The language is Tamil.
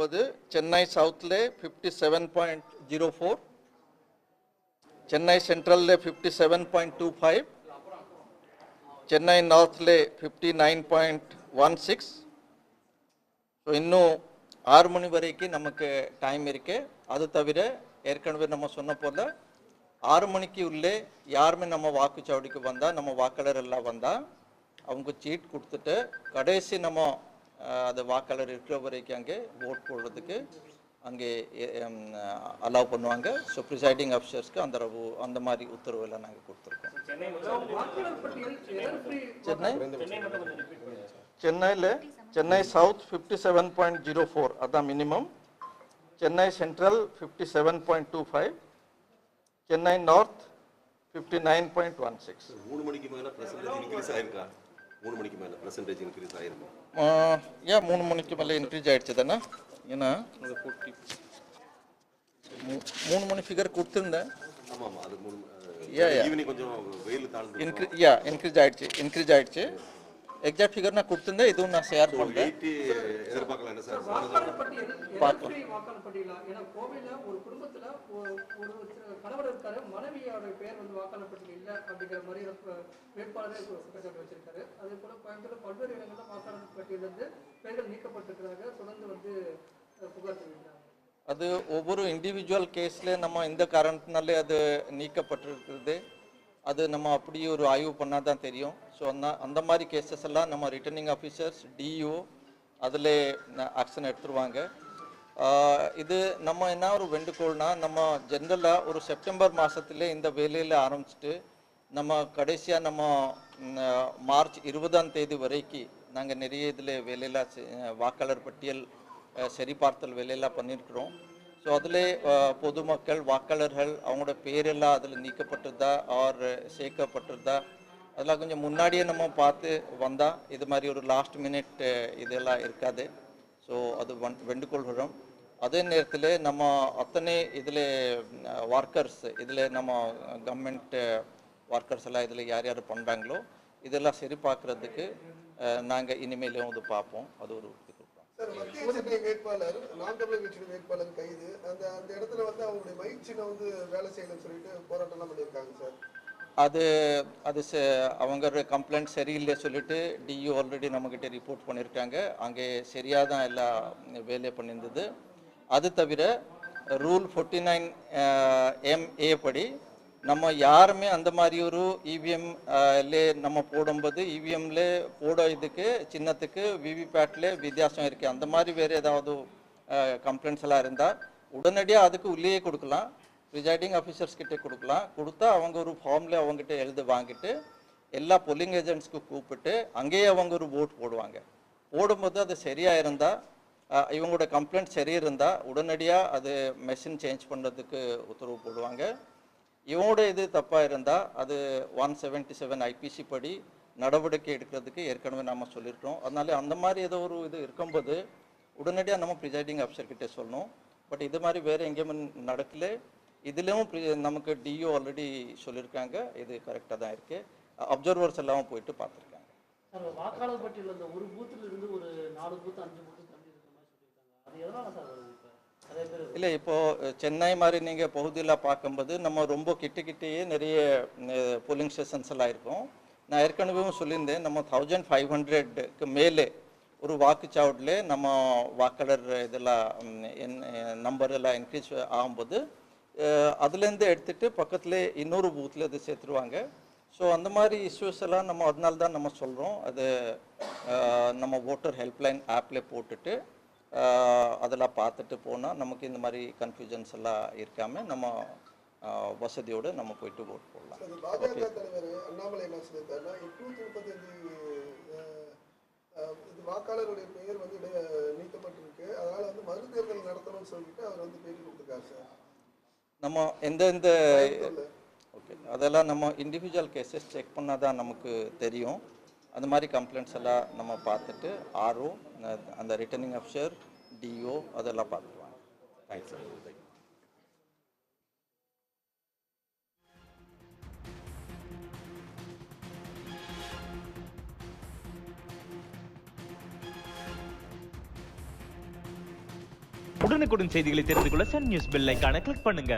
பார்க்கும்போது சென்னை சவுத்தில் 57.04, சென்னை சென்ட்ரலில் 57.25, சென்னை நார்த்தில் 59.16. ஸோ இன்னும் 6 மணி வரைக்கும் நமக்கு டைம் இருக்குது. அது தவிர ஏற்கனவே நம்ம சொன்ன போல் 6 மணிக்கு உள்ளே யாருமே நம்ம வாக்குச்சாவடிக்கு வந்தால், நம்ம வாக்காளர் எல்லாம் வந்தால் அவங்க சீட் கொடுத்துட்டு கடைசி நம்ம அது வாக்காளர் இருக்கிற வரைக்கும் அங்கே ஓட் போடுறதுக்கு அங்கே அலோவ் பண்ணுவாங்க. ஸோ ப்ரிசைடிங் ஆஃபீஸர்ஸ்க்கு அந்த மாதிரி உத்தரவெல்லாம் நாங்கள் கொடுத்துருக்கோம். சென்னை சவுத் 57.04 அதான் minimum, Chennai central 57.25, Chennai north 59.16. 3 மணிக்கு மேலே பர்சன்டேஜ் இன்க்ரீஸ் ஆயிருக்கா? 3 மணிக்கு மேலே பர்சன்டேஜ் இன்க்ரீஸ் ஆயிருமா? ஏன் 3 மணிக்கு மேலே இன்க்ரீஸ் ஆயிடுச்சு தானே? ஏன்னா 3 மணி ஃபிகர் கொடுத்துருந்தேன். ஆமாம், அது ஈவினிங் கொஞ்சம் வெயில் தாழ்ந்து இன்க்ரீஸ் ஆயிடுச்சு. எக்ஸாக்ட் ஃபிகர் நான் கொடுத்துருந்தேன், இதுவும் நான் ஷேர் பண்ணுறேன். எதிர்பார்க்கலாம் என்ன சார்? பார்க்கலாம். ஒரு குடும்பத்தில் ஒரு கணவர் இருக்காரு, மனைவியோட பேர் வந்து வாக்காளர் பட்டியல் இல்லை அப்படிங்கிற மாதிரி வேட்பாளரே குற்றச்சாட்டு வச்சிருக்காரு. அதே போல கோயம்புத்தூர் பல்வேறு இடங்களில் வாக்காளர் பட்டியலிருந்து பெயர்கள் நீக்கப்பட்டிருக்கிறாங்க. தொடர்ந்து வந்து புகார் தெரிவிக்கிறாங்க. அது ஒவ்வொரு இண்டிவிஜுவல் கேஸில் நம்ம இந்த காரணத்தினாலே அது நீக்கப்பட்டிருக்கிறது. அது நம்ம அப்படி ஒரு ஆய்வு பண்ணால் தான் தெரியும். ஸோ அந்த மாதிரி கேசஸ் எல்லாம் நம்ம ரிட்டர்னிங் ஆஃபீஸர்ஸ், டிஇஓ அதில் ஆக்ஷன் எடுத்துருவாங்க. இது நம்ம என்ன ஒரு வேண்டுகோள்னா, நம்ம ஜென்ரலாக ஒரு செப்டம்பர் மாதத்துல இந்த வேலையில் ஆரம்பிச்சுட்டு நம்ம கடைசியாக நம்ம மார்ச் 20ஆம் தேதி வரைக்கும் நாங்கள் நிறைய இதில் வேலையில் வாக்காளர் பட்டியல் சரிபார்த்தல் வேலையெல்லாம் பண்ணியிருக்கிறோம். ஸோ அதில் பொதுமக்கள் வாக்காளர்கள் அவங்களோட பேரெல்லாம் அதில் நீக்கப்பட்டிருந்தா ஆர் சேர்க்கப்பட்டிருந்தா அதெல்லாம் கொஞ்சம் முன்னாடியே நம்ம பார்த்து வந்தால் இது மாதிரி ஒரு லாஸ்ட் மினிட் இதெல்லாம் இருக்காது. ஸோ அது வேண்டுகொள்கிறோம். அதே நேரத்தில் நம்ம அத்தனை இதில் ஒர்க்கர்ஸ், இதில் நம்ம கவர்மெண்ட் ஒர்க்கர்ஸ் எல்லாம் இதில் யார் யார் பண்ணுறாங்களோ இதெல்லாம் சரி பார்க்குறதுக்கு நாங்கள் இனிமேலும் இது பார்ப்போம். அது ஒரு வேட்பாளர் நாம் தமிழர் கட்சியின் வேட்பாளர் கைது, அந்த இடத்துல வந்து அவங்களுடைய மயிற்சியில வந்து வேலை செய்யணும்னு சொல்லிட்டு போராட்டம்லாம் பண்ணியிருக்காங்க சார். அது அவங்க கம்ப்ளைண்ட் சரியில்லை சொல்லிட்டு டிஇ ஆல்ரெடி நம்மக்கிட்ட ரிப்போர்ட் பண்ணியிருக்காங்க. அங்கே சரியாக தான் எல்லா வேலை பண்ணியிருந்தது. அது தவிர ரூல் 49MA படி நம்ம யாருமே அந்த மாதிரி ஒரு இவிஎம்ல நம்ம போடும்போது இவிஎம்ல போட இதுக்கு சின்னத்துக்கு விவிபேட்டில் வித்தியாசம் இருக்குது. அந்த மாதிரி வேறு ஏதாவது கம்ப்ளைண்ட்ஸ் எல்லாம் இருந்தால் உடனடியாக அதுக்கு உள்ளேயே கொடுக்கலாம், ப்ரிசைடிங் ஆஃபீஸர்ஸ் கிட்டே கொடுக்கலாம். கொடுத்தா அவங்க ஒரு ஃபார்மில் அவங்ககிட்ட எழுதி வாங்கிட்டு எல்லா போலிங் ஏஜென்ட்ஸ்க்கு கூப்பிட்டு அங்கேயே அவங்க ஒரு ஓட் போடுவாங்க. போடும்போது அது சரியாக இருந்தால், இவங்களோட கம்ப்ளைண்ட் சரி இருந்தால் உடனடியாக அது மெஷின் சேஞ்ச் பண்ணுறதுக்கு உத்தரவு போடுவாங்க. இவங்களோட இது தப்பாக இருந்தால் அது 177 IPC படி நடவடிக்கை எடுக்கிறதுக்கு ஏற்கனவே நம்ம சொல்லியிருக்கோம். அதனால அந்த மாதிரி ஏதோ ஒரு இது இருக்கும்போது உடனடியாக நம்ம ப்ரிசைடிங் ஆஃபீஸர்கிட்ட சொல்லணும். பட் இது மாதிரி வேறு எங்கேயுமே நடக்கல. இதுலேயும் நமக்கு டிஓ ஆல்ரெடி சொல்லியிருக்காங்க, இது கரெக்டாக தான் இருக்குது. அப்சர்வர்ஸ் எல்லாம் போயிட்டு பார்த்துருக்காங்க. சார், வாக்காளர் பட்டியலில் இந்த ஒரு பூத்தில் இருந்து ஒரு 4 பூத்து 5 பூத்து தள்ளி இருக்கிற மாதிரி சொல்லியிருக்காங்க. அது எதனால சார் வருது? இல்லை, இப்போது சென்னை மாதிரி நீங்கள் பகுதியில் பார்க்கும்போது நம்ம ரொம்ப கிட்டேயே நிறைய போலிங் ஸ்டேஷன்ஸ் எல்லாம் இருக்கும். நான் ஏற்கனவே சொல்லியிருந்தேன், நம்ம 1500க்கு மேலே ஒரு வாக்குச்சாவடியில் நம்ம வாக்காளர் இதெல்லாம் நம்பர் எல்லாம் இன்க்ரீஸ் ஆகும்போது அதுலேருந்து எடுத்துகிட்டு பக்கத்தில் இன்னொரு பூத்தில் அது சேர்த்துருவாங்க. ஸோ அந்த மாதிரி இஷ்யூஸ் எல்லாம் நம்ம அதனால தான் நம்ம சொல்கிறோம். அது நம்ம ஓட்டர் ஹெல்ப்லைன் ஆப்பில் போட்டுட்டு அதெல்லாம் பார்த்துட்டு போனால் நமக்கு இந்த மாதிரி கன்ஃபியூஷன்ஸ் எல்லாம் இருக்காமல் நம்ம வசதியோடு நம்ம போயிட்டு ஓட் போடலாம். பாஜக தலைவர் அண்ணாமலை என்ன சொல்லியிருக்காருன்னா, 235 வாக்காளருடைய பெயர் வந்து நீக்கப்பட்டிருக்கு, அதனால வந்து மறு தேர்தல் நடத்தணும்னு சொல்லிட்டு அவர் வந்து பேட்டி கொடுத்துருக்காரு சார். நம்ம எந்தெந்த ஓகே அதெல்லாம் நம்ம இண்டிவிஜுவல் கேசஸ் செக் பண்ணால் தான் நமக்கு தெரியும். அந்த மாதிரி கம்ப்ளைண்ட்ஸ் எல்லாம் நம்ம பார்த்துட்டு ஆர்ஓ, அந்த ரிட்டர்னிங் ஆஃபீஸர், டிஓ அதெல்லாம் பார்த்துருவாங்க. Thanks sir. உடனுக்குடன் செய்திகளை தெரிந்து கொள்ள சன் நியூஸ் பெல் ஐகானை கிளிக் பண்ணுங்க.